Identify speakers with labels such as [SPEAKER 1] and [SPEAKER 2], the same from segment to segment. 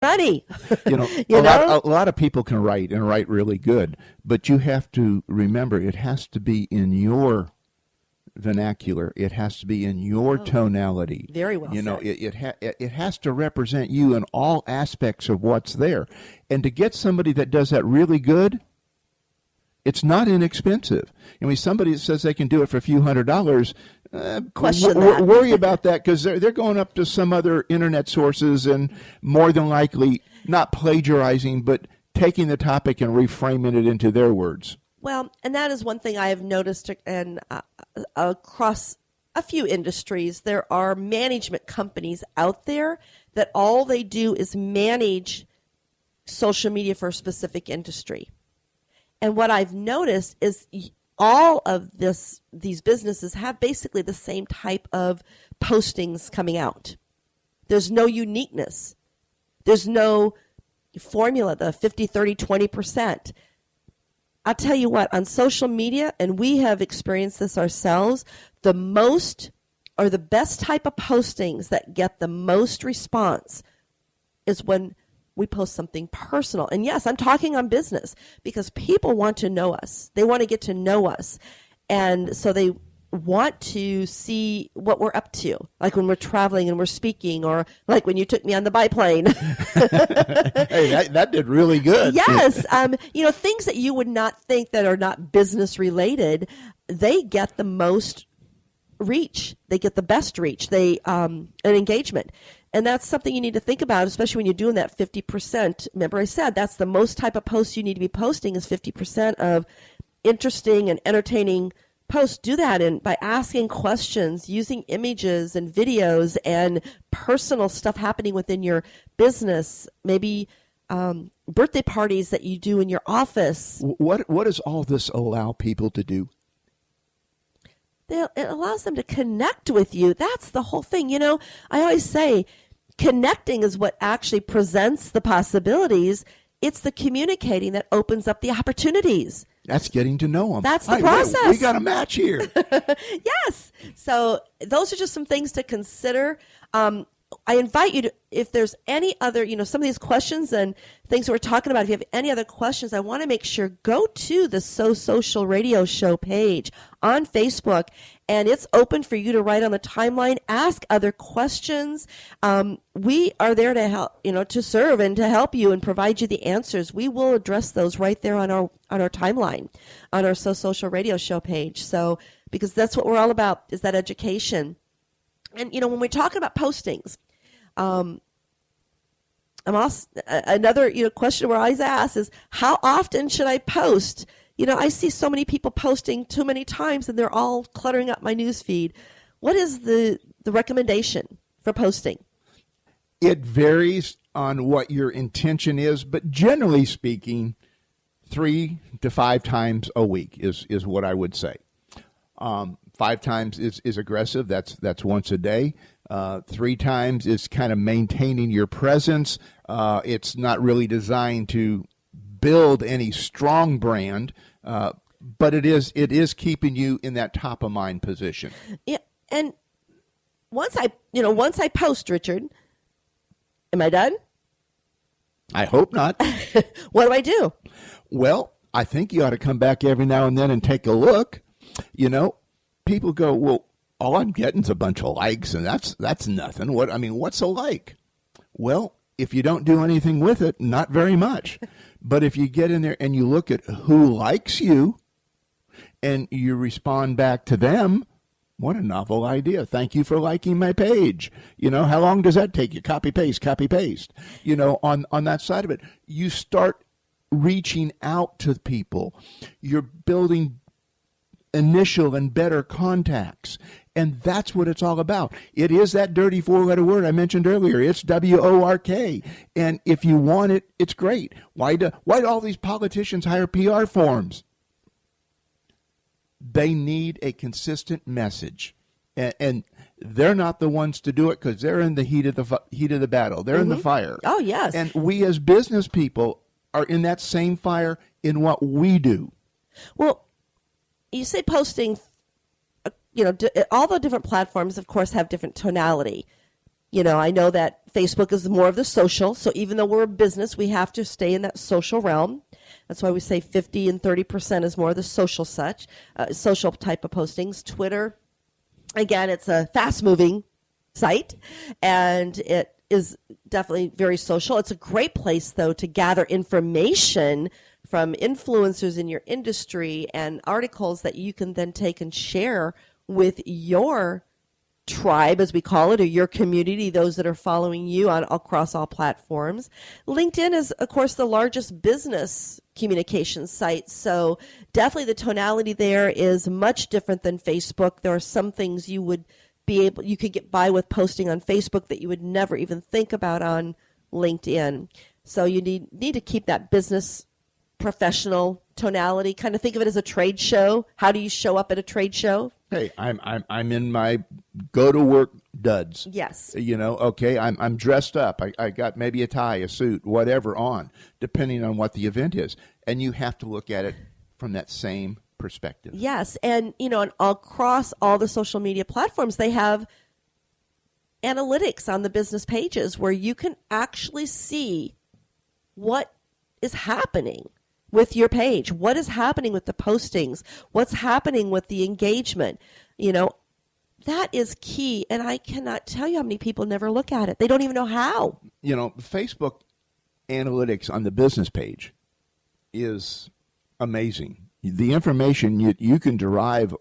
[SPEAKER 1] money.
[SPEAKER 2] A lot of people can write and write really good, but you have to remember it has to be in your vernacular. It has to be in your tonality.
[SPEAKER 1] Very well said.
[SPEAKER 2] It has to represent you in all aspects of what's there. And to get somebody that does that really good, it's not inexpensive. I mean, somebody that says they can do it for a few $100s,
[SPEAKER 1] question that.
[SPEAKER 2] Worry about that, because they're going up to some other internet sources and more than likely not plagiarizing, but taking the topic and reframing it into their words.
[SPEAKER 1] Well, and that is one thing I have noticed, and across a few industries, there are management companies out there that all they do is manage social media for a specific industry. And what I've noticed is all of these businesses have basically the same type of postings coming out. There's no uniqueness. There's no formula, the 50, 30, 20%. I'll tell you what, on social media, and we have experienced this ourselves, the most or the best type of postings that get the most response is when we post something personal. And yes, I'm talking on business because people want to know us. They want to get to know us. And so they want to see what we're up to, like when we're traveling and we're speaking, or like when you took me on the biplane.
[SPEAKER 2] Hey, that did really good.
[SPEAKER 1] Yes. Things that you would not think that are not business related, they get the most reach. They get the best reach. An engagement. And that's something you need to think about, especially when you're doing that 50%. Remember I said that's the most type of posts you need to be posting is 50% of interesting and entertaining posts. Do that by asking questions, using images and videos and personal stuff happening within your business, maybe birthday parties that you do in your office.
[SPEAKER 2] What does all this allow people to do?
[SPEAKER 1] It allows them to connect with you. That's the whole thing. I always say connecting is what actually presents the possibilities. It's the communicating that opens up the opportunities.
[SPEAKER 2] That's getting to know them.
[SPEAKER 1] That's the process.
[SPEAKER 2] We got a match here.
[SPEAKER 1] Yes. So those are just some things to consider. I invite you to, if there's any other, some of these questions and things that we're talking about, if you have any other questions, I want to make sure go to the So Social Radio Show page on Facebook, and it's open for you to write on the timeline, ask other questions. We are there to help, to serve and to help you and provide you the answers. We will address those right there on our timeline, on our So Social Radio Show page. So, because that's what we're all about, is that education. And, when we're talking about postings, I'm also, another, question we're always asked is, how often should I post? I see so many people posting too many times and they're all cluttering up my news feed. What is the recommendation for posting?
[SPEAKER 2] It varies on what your intention is, but generally speaking, 3 to 5 times a week is what I would say. 5 times is aggressive. That's once a day. 3 times is kind of maintaining your presence. It's not really designed to build any strong brand, but it is keeping you in that top of mind position.
[SPEAKER 1] Yeah, and once I post, Richard, am I done?
[SPEAKER 2] I hope not.
[SPEAKER 1] What do I do?
[SPEAKER 2] Well, I think you ought to come back every now and then and take a look. People go, well, all I'm getting is a bunch of likes, and that's nothing. What's a like? Well, if you don't do anything with it, not very much. But if you get in there and you look at who likes you and you respond back to them, what a novel idea. Thank you for liking my page. How long does that take you? Copy, paste. On that side of it, you start reaching out to people. You're building initial and better contacts. And that's what it's all about. It is that dirty 4-letter word I mentioned earlier. It's WORK. And if you want it, it's great. Why do all these politicians hire PR firms? They need a consistent message. And they're not the ones to do it because they're in the heat of the battle. They're in the fire.
[SPEAKER 1] Oh, yes.
[SPEAKER 2] And we as business people are in that same fire in what we do.
[SPEAKER 1] Well, you say posting, all the different platforms, of course, have different tonality. I know that Facebook is more of the social. So even though we're a business, we have to stay in that social realm. That's why we say 50 and 30% is more of the social social type of postings. Twitter, again, it's a fast-moving site, and it is definitely very social. It's a great place, though, to gather information from influencers in your industry and articles that you can then take and share with your tribe, as we call it, or your community, those that are following you across all platforms. LinkedIn is, of course, the largest business communication site, so definitely the tonality there is much different than Facebook. There are some things you could get by with posting on Facebook that you would never even think about on LinkedIn. So you need to keep that business professional tonality. Kind of think of it as a trade show. How do you show up at a trade show?
[SPEAKER 2] Hey, I'm in my go to work duds.
[SPEAKER 1] Yes.
[SPEAKER 2] Okay, I'm dressed up. I got maybe a tie, a suit, whatever on, depending on what the event is. And you have to look at it from that same perspective.
[SPEAKER 1] Yes, and and across all the social media platforms, they have analytics on the business pages where you can actually see what is happening with your page, what is happening with the postings, what's happening with the engagement. That is key, and I cannot tell you how many people never look at it. They don't even know how.
[SPEAKER 2] Facebook analytics on the business page is amazing. The information you can derive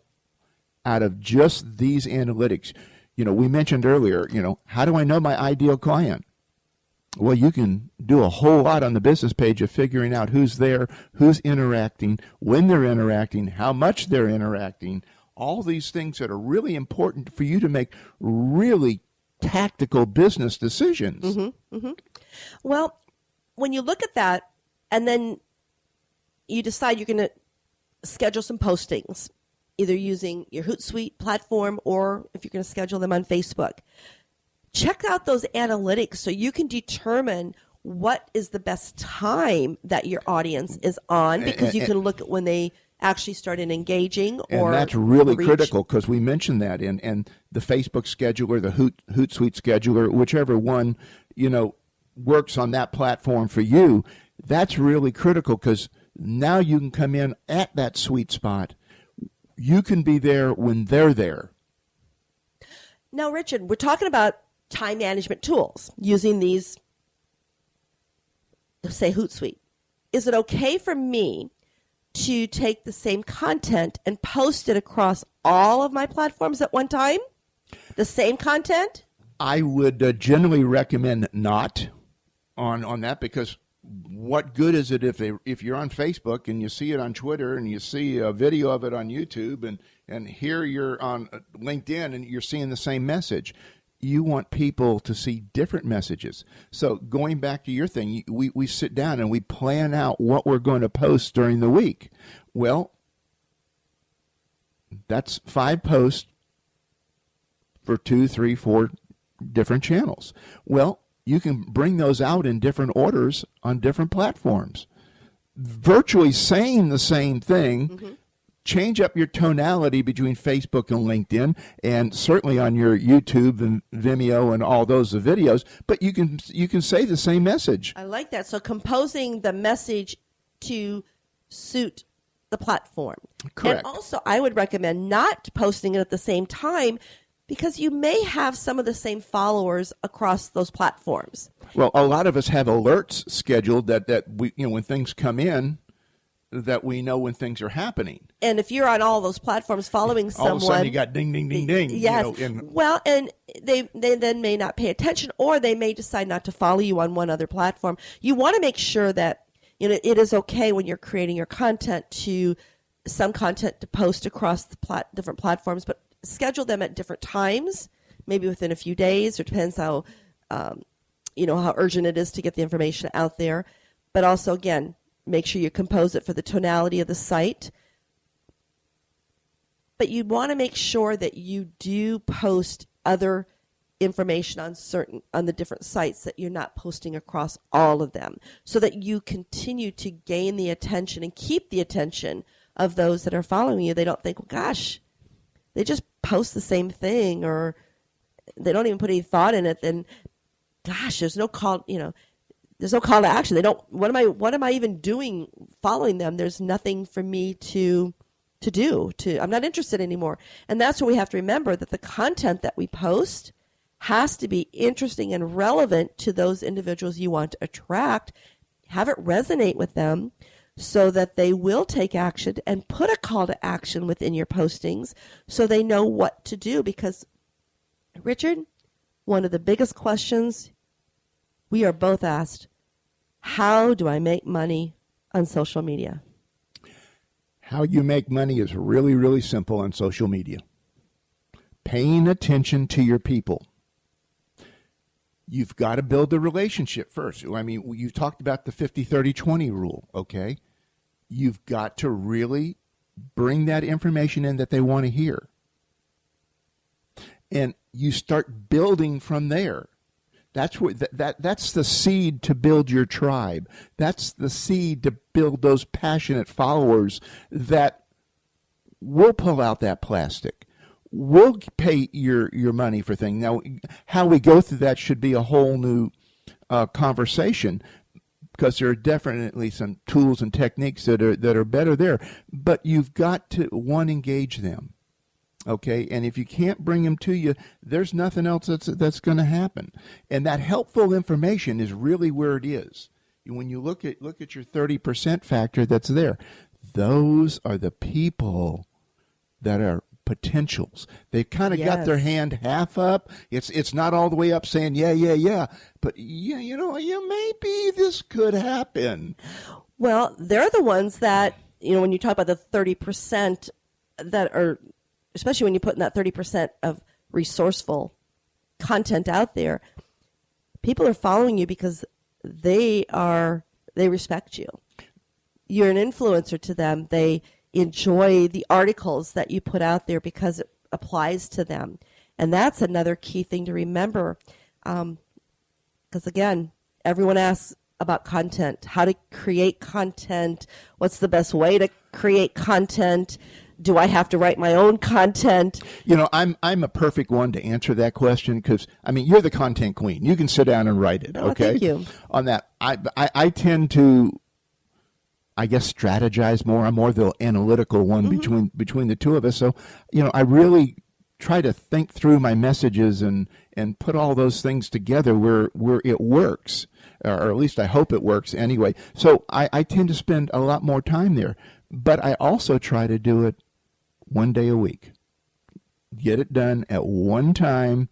[SPEAKER 2] out of just these analytics. We mentioned earlier, how do I know my ideal client? Well, you can do a whole lot on the business page of figuring out who's there, who's interacting, when they're interacting, how much they're interacting, all these things that are really important for you to make really tactical business decisions.
[SPEAKER 1] Mm-hmm, mm-hmm. Well, when you look at that and then you decide you're going to schedule some postings, either using your Hootsuite platform or if you're going to schedule them on Facebook, check out those analytics so you can determine what is the best time that your audience is on, because you can look at when they actually started engaging.
[SPEAKER 2] And that's really critical, because we mentioned that in the Facebook scheduler, the Hootsuite scheduler, whichever one works on that platform for you. That's really critical, because now you can come in at that sweet spot. You can be there when they're there.
[SPEAKER 1] Now, Richard, we're talking about time management tools using these, say, Hootsuite. Is it okay for me to take the same content and post it across all of my platforms at one time? The same content?
[SPEAKER 2] I would generally recommend not on that, because what good is it if you're on Facebook and you see it on Twitter and you see a video of it on YouTube and here you're on LinkedIn and you're seeing the same message? You want people to see different messages. So going back to your thing, we sit down and we plan out what we're going to post during the week. Well, that's 5 posts for 2, 3, 4 different channels. Well, you can bring those out in different orders on different platforms. Virtually saying the same thing. Mm-hmm. Change up your tonality between Facebook and LinkedIn, and certainly on your YouTube and Vimeo and all those videos, but you can say the same message.
[SPEAKER 1] I like that. So composing the message to suit the platform.
[SPEAKER 2] Correct.
[SPEAKER 1] And also, I would recommend not posting it at the same time, because you may have some of the same followers across those platforms.
[SPEAKER 2] Well, a lot of us have alerts scheduled that we, when things come in, that we know when things are happening.
[SPEAKER 1] And if you're on all those platforms following someone,
[SPEAKER 2] all of a sudden you got ding, ding, ding, ding.
[SPEAKER 1] Yes. Well, and they then may not pay attention, or they may decide not to follow you on one other platform. You want to make sure that it is okay when you're creating your content some content to post across the different platforms, but schedule them at different times, maybe within a few days, or depends how how urgent it is to get the information out there. But also, again, make sure you compose it for the tonality of the site. But you want to make sure that you do post other information on the different sites, that you're not posting across all of them, so that you continue to gain the attention and keep the attention of those that are following you. They don't think, well, gosh, they just post the same thing, or they don't even put any thought in it, then gosh, there's no call, there's no call to action. They don't, what am I even doing following them? There's nothing for me to do. I'm not interested anymore. And that's what we have to remember, that the content that we post has to be interesting and relevant to those individuals you want to attract. Have it resonate with them so that they will take action, and put a call to action within your postings so they know what to do. Because, Richard, one of the biggest questions we are both asked, how do I make money on social media?
[SPEAKER 2] How you make money is really, really simple on social media. Paying attention to your people. You've got to build the relationship first. I mean, you talked about the 50-30-20 rule, okay? You've got to really bring that information in that they want to hear. And you start building from there. That's where that's the seed to build your tribe. That's the seed to build those passionate followers that will pull out that plastic. We'll pay your money for things. Now, how we go through that should be a whole new conversation, because there are definitely some tools and techniques that are better there. But you've got to, engage them. Okay, and if you can't bring them to you, there's nothing else that's going to happen. And that helpful information is really where it is. When you look at your 30% factor that's there, those are the people that are potentials. They've kind of got their hand half up. It's not all the way up saying yeah, but maybe this could happen.
[SPEAKER 1] Well, they're the ones that, when you talk about the 30% that are, especially when you put in that 30% of resourceful content out there, people are following you because they respect you. You're an influencer to them. They enjoy the articles that you put out there because it applies to them. And that's another key thing to remember. Because again, everyone asks about content, how to create content, what's the best way to create content, do I have to write my own content?
[SPEAKER 2] I'm a perfect one to answer that question, because you're the content queen. You can sit down and write it.
[SPEAKER 1] Oh,
[SPEAKER 2] okay.
[SPEAKER 1] Thank you.
[SPEAKER 2] On that, I tend to, I guess, strategize more. I'm more the analytical one between the two of us. So, I really try to think through my messages and put all those things together where it works, or at least I hope it works anyway. So I tend to spend a lot more time there, but I also try to do it one day a week. Get it done at one time.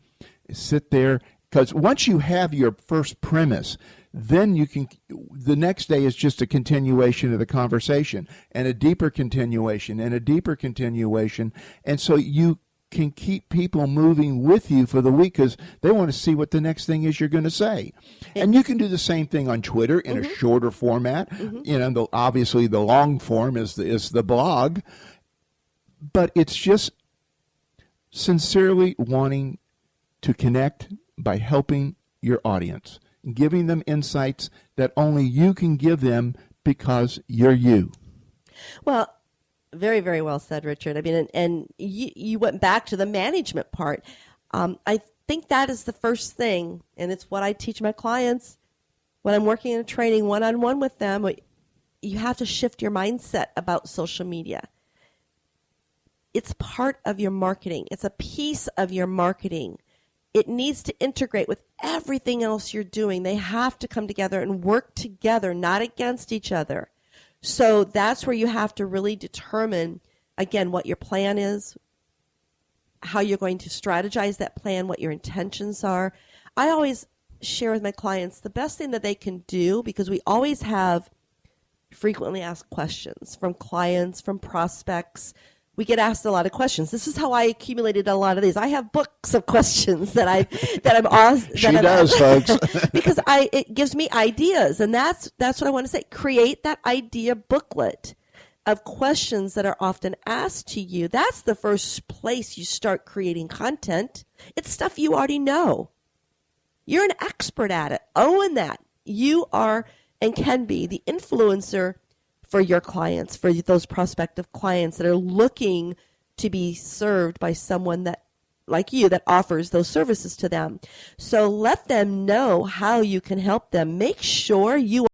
[SPEAKER 2] Sit there, because once you have your first premise, then the next day is just a continuation of the conversation, and a deeper continuation, and a deeper continuation. And so you can keep people moving with you for the week, because they want to see what the next thing is you're going to say. And you can do the same thing on Twitter in a shorter format. Obviously the long form is the blog, but it's just sincerely wanting to connect by helping your audience, giving them insights that only you can give them because you're you.
[SPEAKER 1] Well, very, very well said, Richard. And you went back to the management part. I think that is the first thing, and it's what I teach my clients when I'm working in a training one-on-one with them. You have to shift your mindset about social media. It's part of your marketing. It's a piece of your marketing. It needs to integrate with everything else you're doing. They have to come together and work together, not against each other. So that's where you have to really determine, again, what your plan is, how you're going to strategize that plan, what your intentions are. I always share with my clients the best thing that they can do, because we always have frequently asked questions from clients, from prospects. We get asked a lot of questions. This is how I accumulated a lot of these. I have books of questions that I'm asked.
[SPEAKER 2] She does, folks.
[SPEAKER 1] Because it gives me ideas, and that's what I want to say. Create that idea booklet of questions that are often asked to you. That's the first place you start creating content. It's stuff you already know. You're an expert at it. Own that. You are and can be the influencer for your clients, for those prospective clients that are looking to be served by someone that like you that offers those services to them. So let them know how you can help them. Make sure you